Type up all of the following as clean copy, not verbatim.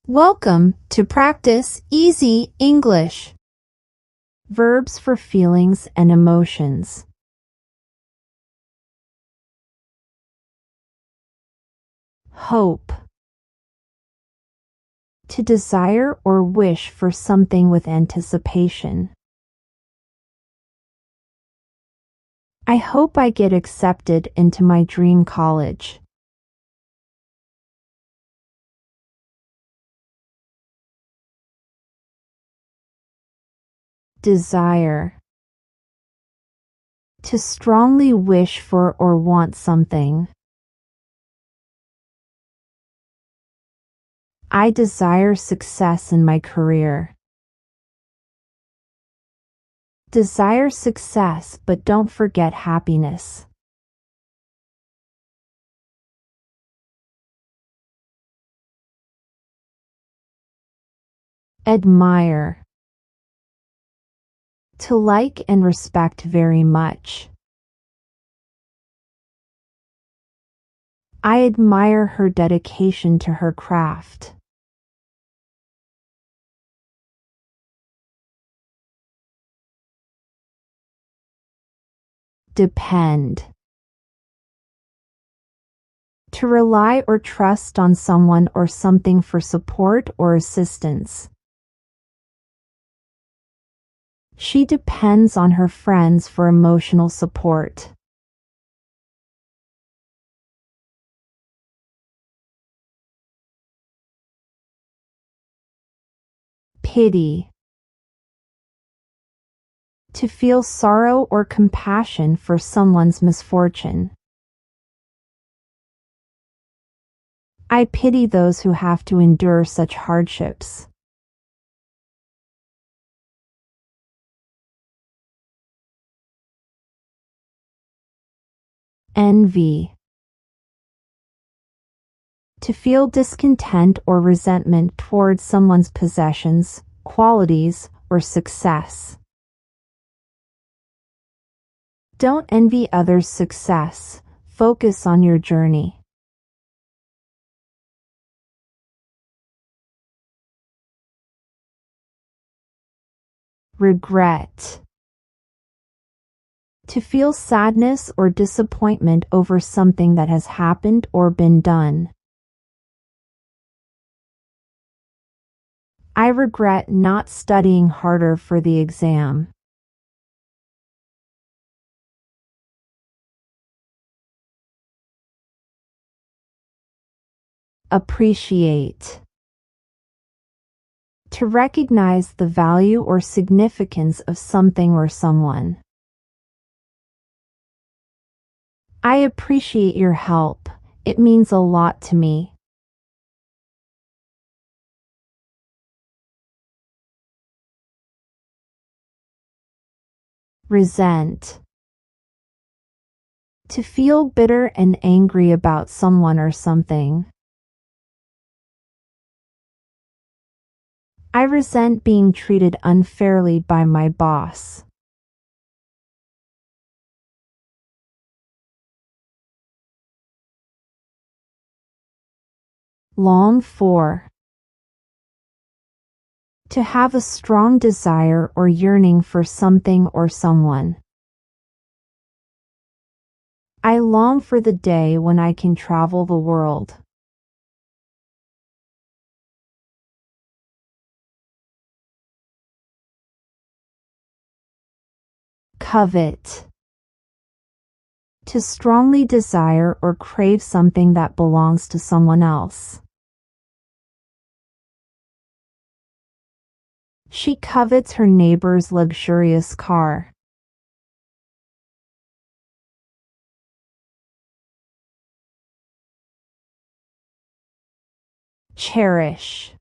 Welcome to Practice Easy English. Verbs for feelings and emotions. Hope. To desire or wish for something with anticipation. I hope I get accepted into my dream college. Desire. To strongly wish for or want something. I desire success in my career. Desire success, but don't forget happiness. Admire. To like and respect very much. I admire her dedication to her craft. Depend. To rely or trust on someone or something for support or assistance. She depends on her friends for emotional support. Pity. To feel sorrow or compassion for someone's misfortune. I pity those who have to endure such hardships. Envy. To feel discontent or resentment towards someone's possessions, qualities, or success. Don't envy others' success. Focus on your journey. Regret. To feel sadness or disappointment over something that has happened or been done. I regret not studying harder for the exam. Appreciate. To recognize the value or significance of something or someone. I appreciate your help. It means a lot to me. Resent. To feel bitter and angry about someone or something. I resent being treated unfairly by my boss. Long for. To have a strong desire or yearning for something or someone. I long for the day when I can travel the world. Covet. To strongly desire or crave something that belongs to someone else. She covets her neighbor's luxurious car. Cherish.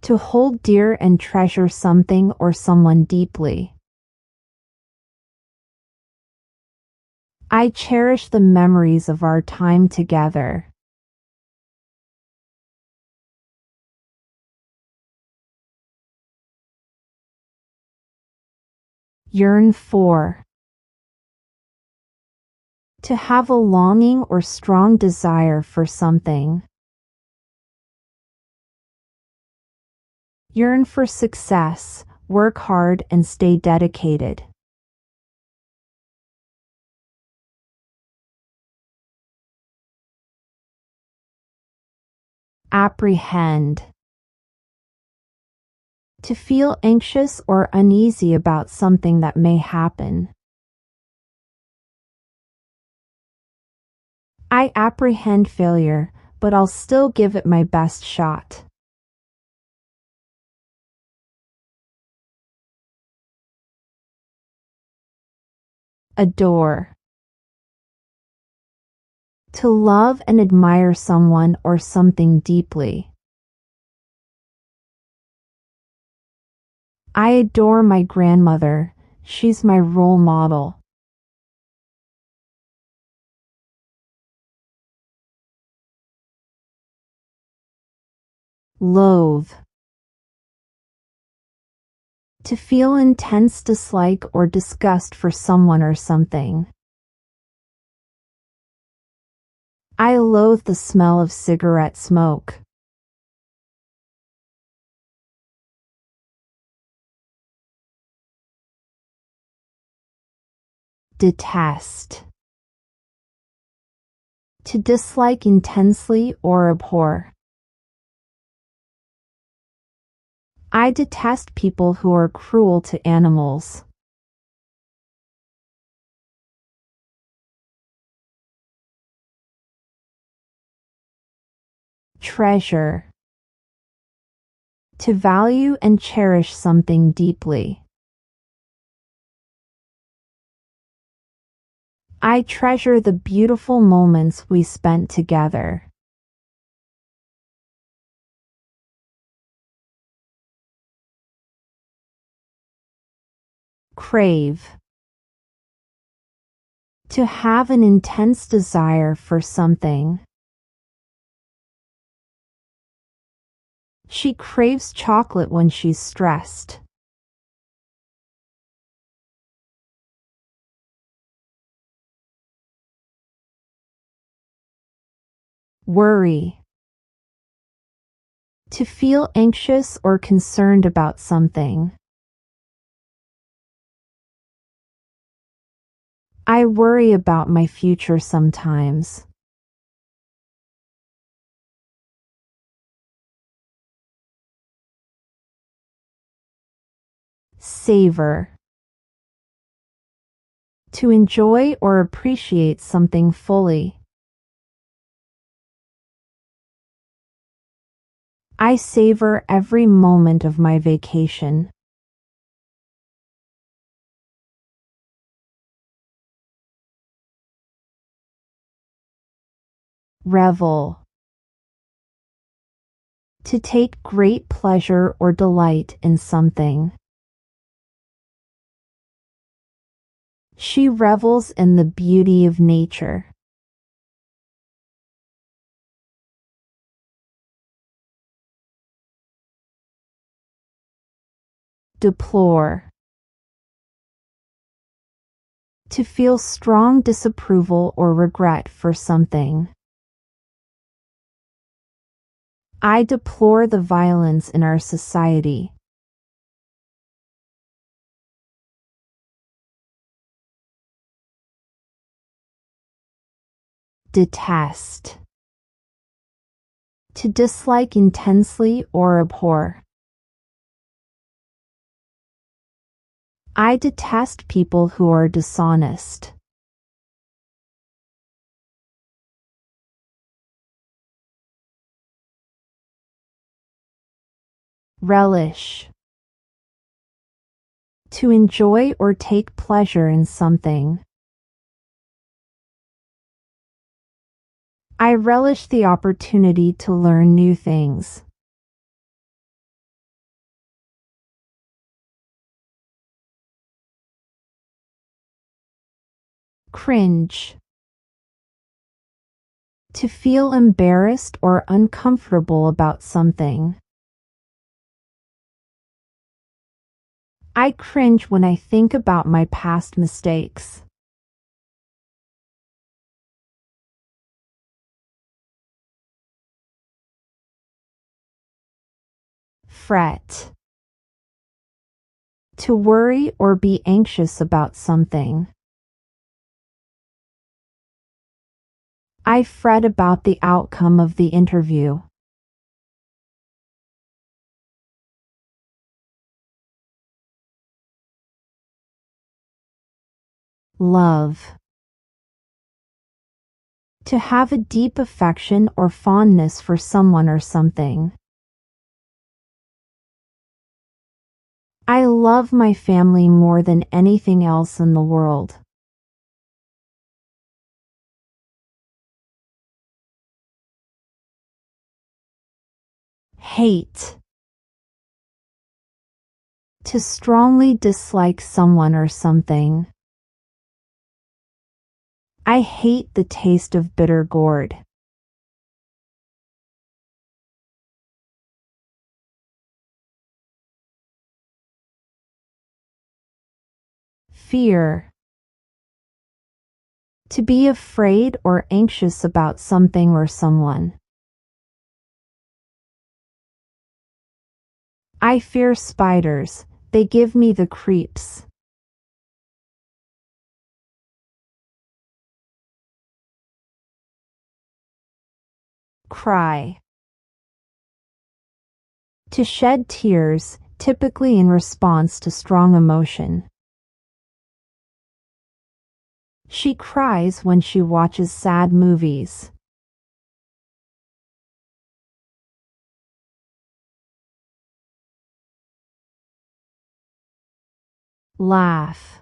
To hold dear and treasure something or someone deeply. I cherish the memories of our time together. Yearn for. To have a longing or strong desire for something. Yearn for success, work hard and stay dedicated. Apprehend. To feel anxious or uneasy about something that may happen. I apprehend failure, but I'll still give it my best shot. Adore. To love and admire someone or something deeply. I adore my grandmother. She's my role model. Loathe. To feel intense dislike or disgust for someone or something. I loathe the smell of cigarette smoke. Detest. To dislike intensely or abhor. I detest people who are cruel to animals. Treasure. To value and cherish something deeply. I treasure the beautiful moments we spent together. Crave. To have an intense desire for something. She craves chocolate when she's stressed. Worry. To feel anxious or concerned about something. I worry about my future sometimes. Savor. To enjoy or appreciate something fully. I savor every moment of my vacation. Revel. To take great pleasure or delight in something. She revels in the beauty of nature. Deplore. To feel strong disapproval or regret for something. I deplore the violence in our society. Detest. To dislike intensely or abhor. I detest people who are dishonest. Relish. To enjoy or take pleasure in something. I relish the opportunity to learn new things. Cringe. To feel embarrassed or uncomfortable about something. I cringe when I think about my past mistakes. Fret. To worry or be anxious about something. I fret about the outcome of the interview. Love. To have a deep affection or fondness for someone or something. I love my family more than anything else in the world. Hate. To strongly dislike someone or something. I hate the taste of bitter gourd. Fear. To be afraid or anxious about something or someone. I fear spiders. They give me the creeps. Cry. To shed tears, typically in response to strong emotion. She cries when she watches sad movies. Laugh.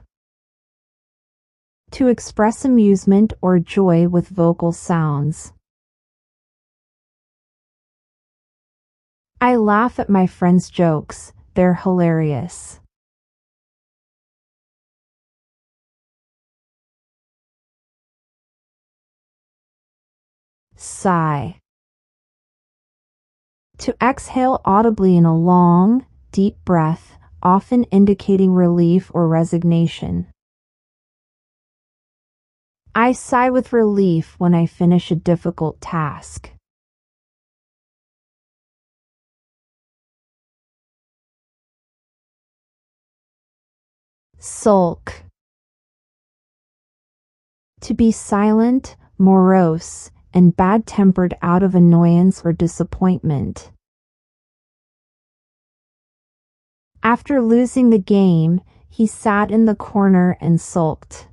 To express amusement or joy with vocal sounds. I laugh at my friends' jokes. They're hilarious. Sigh. To exhale audibly in a long, deep breath, often indicating relief or resignation. I sigh with relief when I finish a difficult task. Sulk. To be silent, morose, and bad-tempered out of annoyance or disappointment. After losing the game, he sat in the corner and sulked.